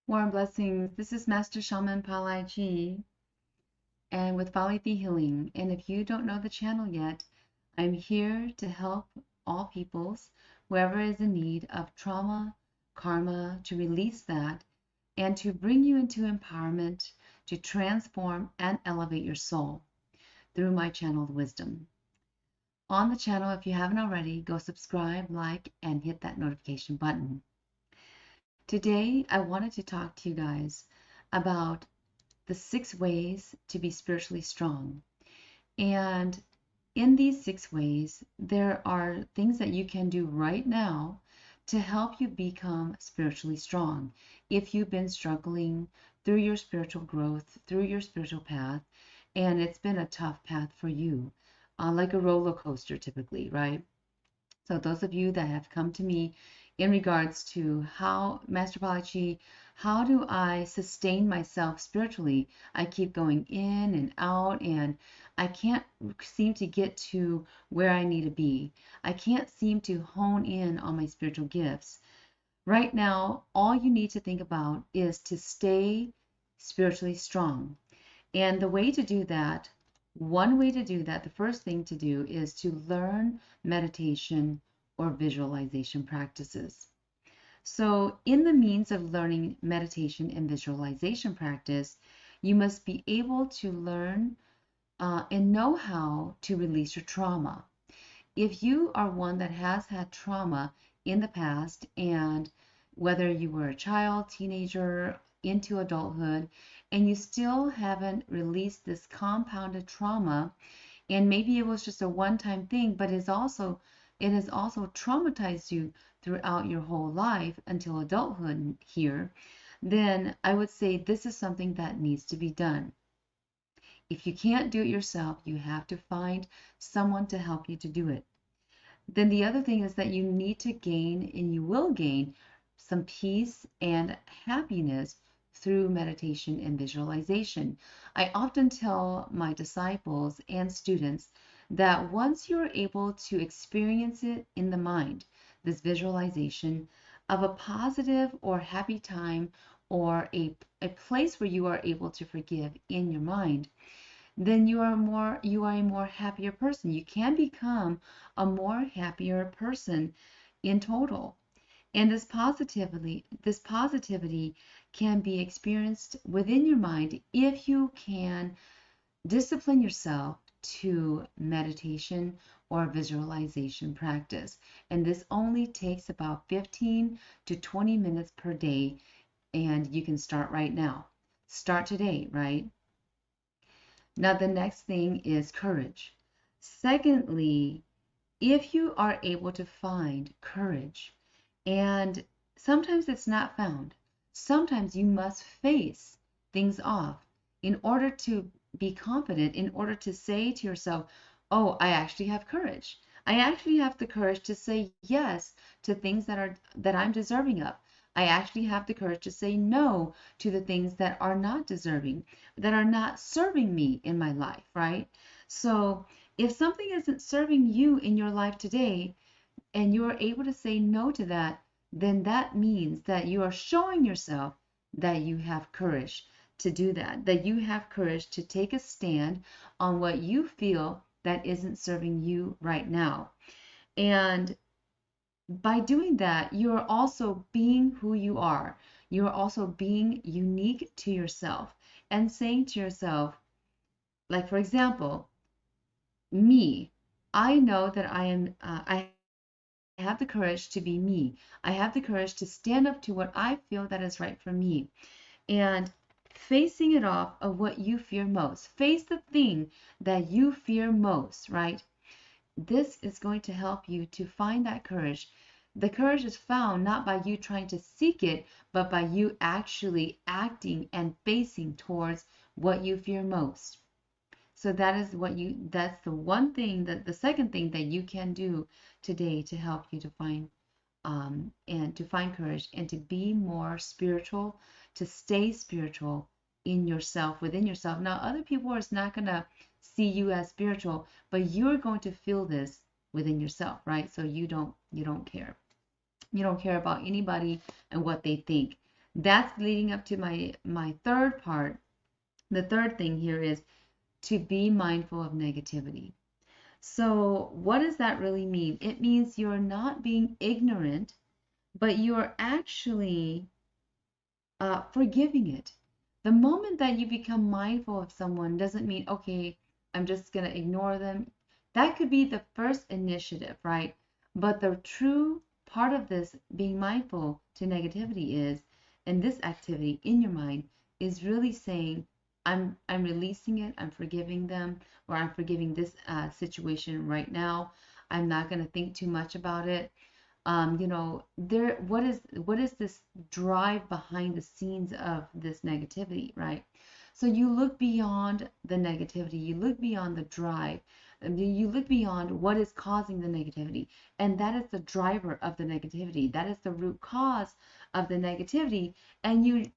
Warm blessings. This is Master Shaman Palaji and with Valiti Healing. And if you don't know the channel yet, I'm here to help all peoples, whoever is in need of trauma, karma, to release that and to bring you into empowerment to transform and elevate your soul through my channeled wisdom. On the channel, if you haven't already, go subscribe, like, and hit that notification button. Today, I wanted to talk to you guys about the 6 ways to be spiritually strong. And in these 6 ways, there are things that you can do right now to help you become spiritually strong. If you've been struggling through your spiritual growth, through your spiritual path, and it's been a tough path for you, like a roller coaster typically, right? So those of you that have come to me in regards to how, Master Palachi, how do I sustain myself spiritually? I keep going in and out and I can't seem to get to where I need to be. I can't seem to hone in on my spiritual gifts. Right now, all you need to think about is to stay spiritually strong. And the way to do that, one way to do that, the first thing to do is to learn meditation or visualization practices. So, in the means of learning meditation and visualization practice, you must be able to learn and know how to release your trauma. If you are one that has had trauma in the past, and whether you were a child, teenager, into adulthood, and you still haven't released this compounded trauma, and maybe it was just a one-time thing, but it has also traumatized you throughout your whole life until adulthood here, then I would say this is something that needs to be done. If you can't do it yourself, you have to find someone to help you to do it. Then the other thing is that you need to gain, and you will gain, some peace and happiness through meditation and visualization. I often tell my disciples and students that once you're able to experience it in the mind, this visualization of a positive or happy time or a place where you are able to forgive in your mind, then you are a more happier person. You can become a more happier person in total. And this positivity can be experienced within your mind if you can discipline yourself to meditation or visualization practice. And this only takes about 15 to 20 minutes per day, and you can start right now. Start today, right? Now, the next thing is courage. Secondly, if you are able to find courage, and sometimes it's not found, sometimes you must face things off in order to be confident, in order to say to yourself, oh, I actually have courage. I actually have the courage to say yes to things that I'm deserving of. I actually have the courage to say no to the things that are not deserving, that are not serving me in my life, right? So if something isn't serving you in your life today and you are able to say no to that, then that means that you are showing yourself that you have courage to do that, that you have courage to take a stand on what you feel that isn't serving you right now. And by doing that, you are also being who you are. You are also being unique to yourself and saying to yourself, like for example, me, I know that I have the courage to be me. I have the courage to stand up to what I feel that is right for me. And facing it off of what you fear most. Face the thing that you fear most, right? This is going to help you to find that courage. The courage is found not by you trying to seek it, but by you actually acting and facing towards what you fear most. So that's the one thing, that the second thing that you can do today to help you to find and to find courage and to be more spiritual, to stay spiritual in yourself, within yourself. Now, other people are not going to see you as spiritual, but you're going to feel this within yourself, right? So you don't care. You don't care about anybody and what they think. That's leading up to my third part. The third thing here is to be mindful of negativity. So, what does that really mean? It means you're not being ignorant, but you're actually forgiving it. The moment that you become mindful of someone doesn't mean, okay, I'm just going to ignore them. That could be the first initiative, right? But the true part of this being mindful to negativity is, and this activity in your mind is really saying, I'm releasing it, I'm forgiving them, or I'm forgiving this situation right now. I'm not going to think too much about it. There, what is this drive behind the scenes of this negativity, right? So you look beyond the negativity, you look beyond the drive, you look beyond what is causing the negativity, and that is the driver of the negativity, that is the root cause of the negativity. And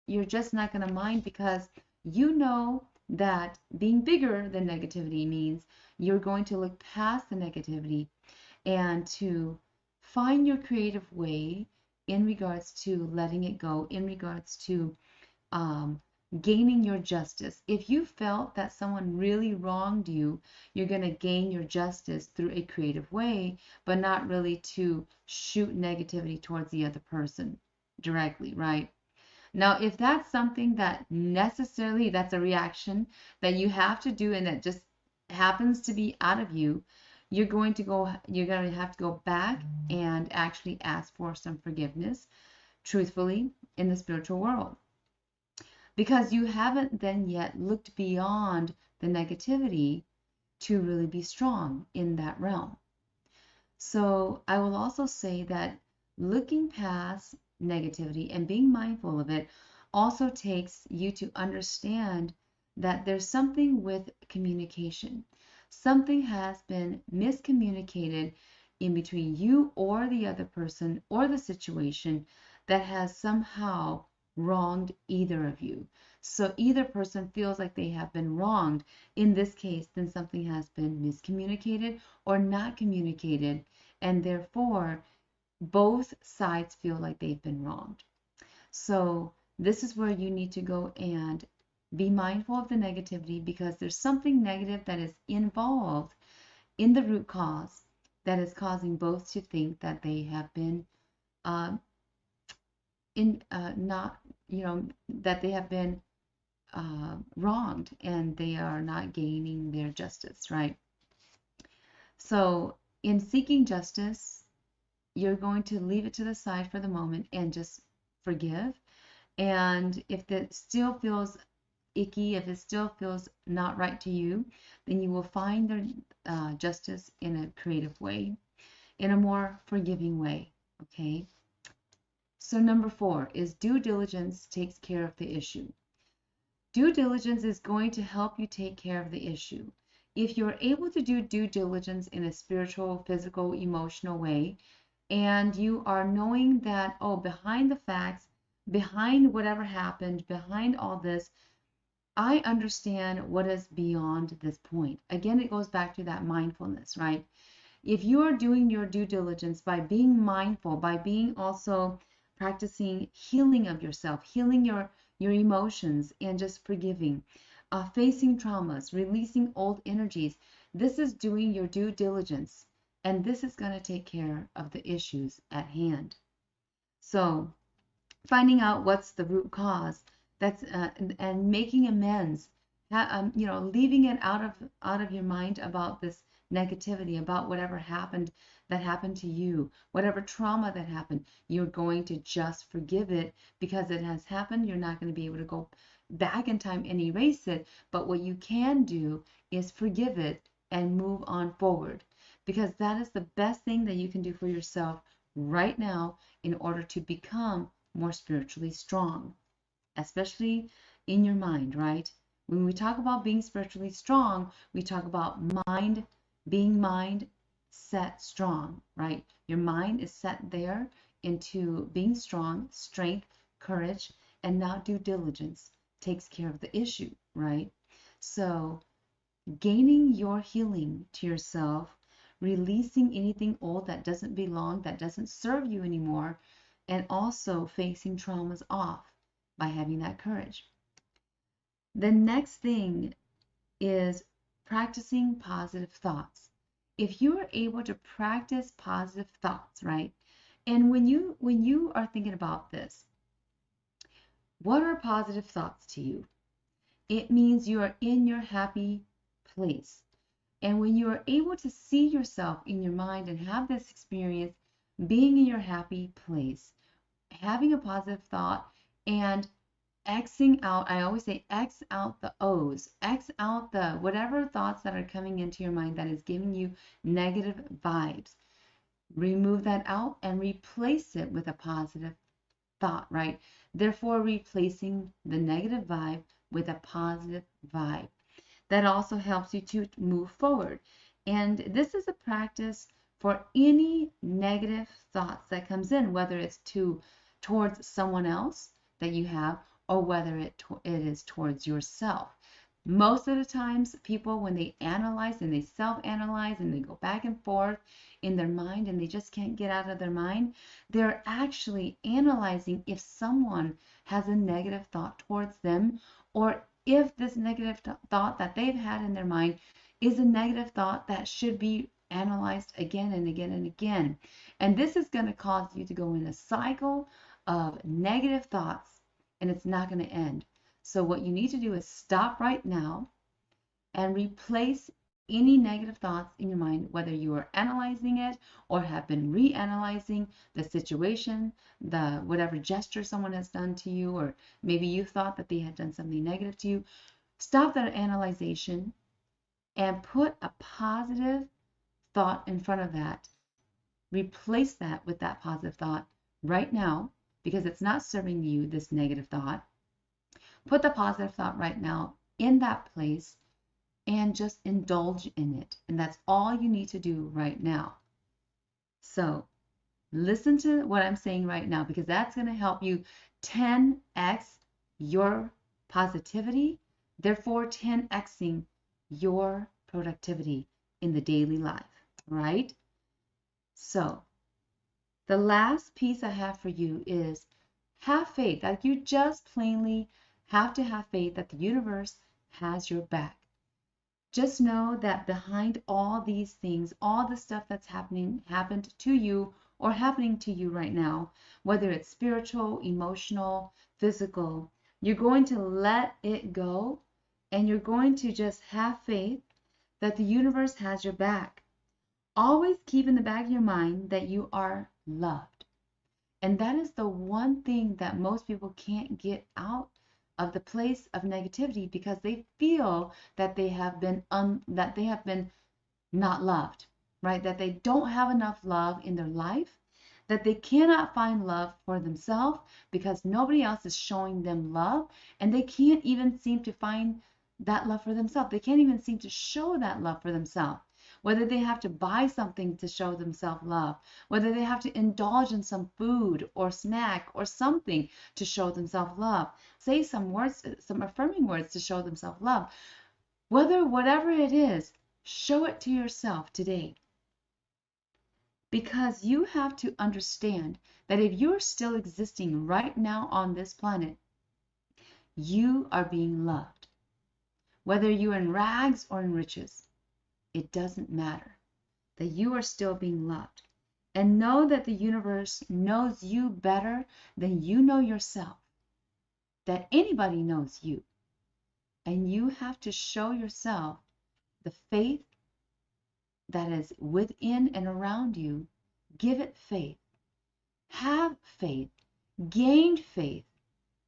you're just not going to mind, because you know that being bigger than negativity means you're going to look past the negativity and to find your creative way in regards to letting it go, in regards to um, gaining your justice. If you felt that someone really wronged you, you're going to gain your justice through a creative way, but not really to shoot negativity towards the other person directly, right? Now, if that's something that necessarily that's a reaction that you have to do and that just happens to be out of you, you're going to have to go back and actually ask for some forgiveness, truthfully, in the spiritual world. Because you haven't then yet looked beyond the negativity to really be strong in that realm. So I will also say that looking past negativity and being mindful of it also takes you to understand that there's something with communication. Something has been miscommunicated in between you or the other person or the situation that has somehow wronged either of you. So either person feels like they have been wronged. In this case, then something has been miscommunicated or not communicated, and therefore both sides feel like they've been wronged. So this is where you need to go and be mindful of the negativity, because there's something negative that is involved in the root cause that is causing both to think that they have been uh, in not that they have been wronged and they are not gaining their justice, right? So in seeking justice, you're going to leave it to the side for the moment and just forgive. And if it still feels icky, if it still feels not right to you, then you will find the justice in a creative way, in a more forgiving way. Okay. So number 4 is due diligence takes care of the issue. Due diligence is going to help you take care of the issue. If you're able to do due diligence in a spiritual, physical, emotional way, and you are knowing that, oh, behind the facts, behind whatever happened, behind all this, I understand what is beyond this point. Again, it goes back to that mindfulness, right? If you are doing your due diligence by being mindful, by being also practicing healing of yourself, healing your emotions, and just forgiving, facing traumas, releasing old energies, this is doing your due diligence, and this is going to take care of the issues at hand. So finding out what's the root cause, that's and making amends, leaving it out of your mind about this negativity, about whatever happened that happened to you, whatever trauma that happened. You're going to just forgive it because it has happened. You're not going to be able to go back in time and erase it, but what you can do is forgive it and move on forward, because that is the best thing that you can do for yourself right now in order to become more spiritually strong, especially in your mind, right? When we talk about being spiritually strong, we talk about being mind set strong, right? Your mind is set there into being strong, strength, courage, and now due diligence takes care of the issue, right? So gaining your healing to yourself, releasing anything old that doesn't belong, that doesn't serve you anymore, and also facing traumas off by having that courage. The next thing is practicing positive thoughts. If you are able to practice positive thoughts, right? And when you are thinking about this, what are positive thoughts to you? It means you are in your happy place. And when you are able to see yourself in your mind and have this experience being in your happy place, having a positive thought and Xing out, I always say X out the O's, X out the whatever thoughts that are coming into your mind that is giving you negative vibes. Remove that out and replace it with a positive thought, right? Therefore, replacing the negative vibe with a positive vibe. That also helps you to move forward. And this is a practice for any negative thoughts that comes in, whether it's towards someone else that you have or whether it is towards yourself. Most of the times, people, when they analyze and they self-analyze and they go back and forth in their mind and they just can't get out of their mind, they're actually analyzing if someone has a negative thought towards them, or if this negative thought that they've had in their mind is a negative thought that should be analyzed again and again and again. And this is going to cause you to go in a cycle of negative thoughts, and it's not going to end. So what you need to do is stop right now and replace any negative thoughts in your mind, whether you are analyzing it or have been reanalyzing the situation, the whatever gesture someone has done to you, or maybe you thought that they had done something negative to you. Stop that analyzation and put a positive thought in front of that. Replace that with that positive thought right now, because it's not serving you, this negative thought. Put the positive thought right now in that place and just indulge in it. And that's all you need to do right now. So listen to what I'm saying right now, because that's going to help you 10x your positivity, therefore 10xing your productivity in the daily life, right? So the last piece I have for you is have faith. Like, you just plainly have to have faith that the universe has your back. Just know that behind all these things, all the stuff that's happened to you or happening to you right now, whether it's spiritual, emotional, physical, you're going to let it go and you're going to just have faith that the universe has your back. Always keep in the back of your mind that you are loved. And that is the one thing that most people can't get out of the place of negativity, because they feel that they have been not loved, right? That they don't have enough love in their life, that they cannot find love for themselves because nobody else is showing them love, and they can't even seem to find that love for themselves. They can't even seem to show that love for themselves. Whether they have to buy something to show themselves love, whether they have to indulge in some food or snack or something to show themselves love, say some words, some affirming words to show themselves love. Whatever it is, show it to yourself today. Because you have to understand that if you're still existing right now on this planet, you are being loved. Whether you're in rags or in riches, it doesn't matter, that you are still being loved. And know that the universe knows you better than you know yourself, that anybody knows you. And you have to show yourself the faith that is within and around you. Give it faith. Have faith. Gain faith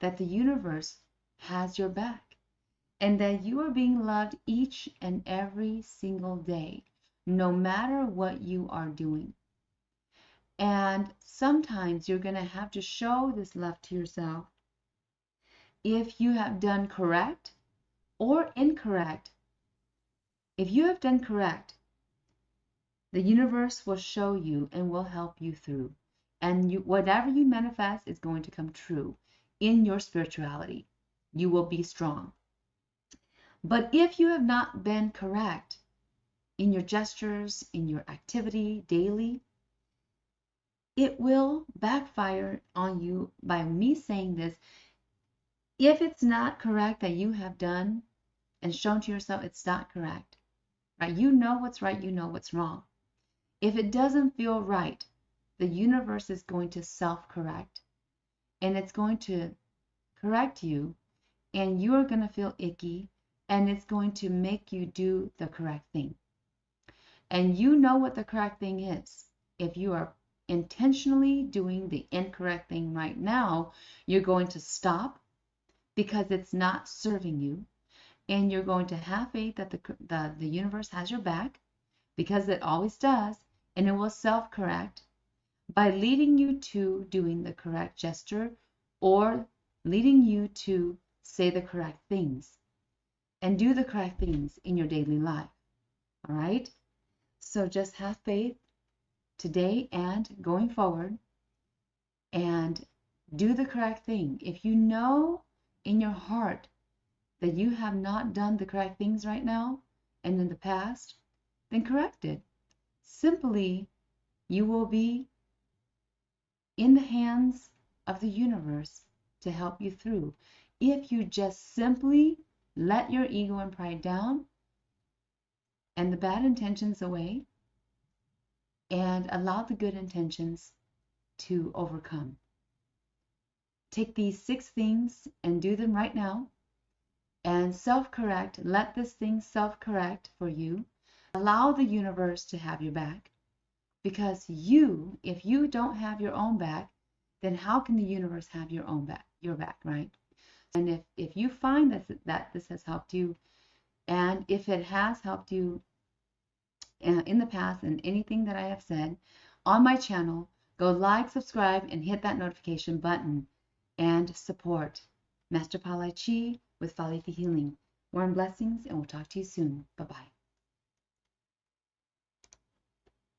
that the universe has your back and that you are being loved each and every single day, no matter what you are doing. And sometimes you're going to have to show this love to yourself if you have done correct or incorrect. If you have done correct, the universe will show you and will help you through. And whatever you manifest is going to come true in your spirituality. You will be strong. But if you have not been correct in your gestures, in your activity daily, it will backfire on you by me saying this. If it's not correct that you have done and shown to yourself it's not correct, right? You know what's right, you know what's wrong. If it doesn't feel right, the universe is going to self-correct, and it's going to correct you, and you're going to feel icky, and it's going to make you do the correct thing. And you know what the correct thing is. If you are intentionally doing the incorrect thing right now, you're going to stop because it's not serving you, and you're going to have faith that the universe has your back, because it always does, and it will self-correct by leading you to doing the correct gesture or leading you to say the correct things and do the correct things in your daily life. All right? So just have faith today and going forward and do the correct thing. If you know in your heart that you have not done the correct things right now and in the past, then correct it. Simply, you will be in the hands of the universe to help you through. If you just simply let your ego and pride down and the bad intentions away and allow the good intentions to overcome. Take these 6 things and do them right now and self-correct. Let this thing self-correct for you. Allow the universe to have your back, because if you don't have your own back, then how can the universe have your back, right? And if you find that this has helped you, and if it has helped you in the past and anything that I have said on my channel, go like, subscribe, and hit that notification button and support Master Palai Chi with Falethi Healing. Warm blessings, and we'll talk to you soon. Bye-bye.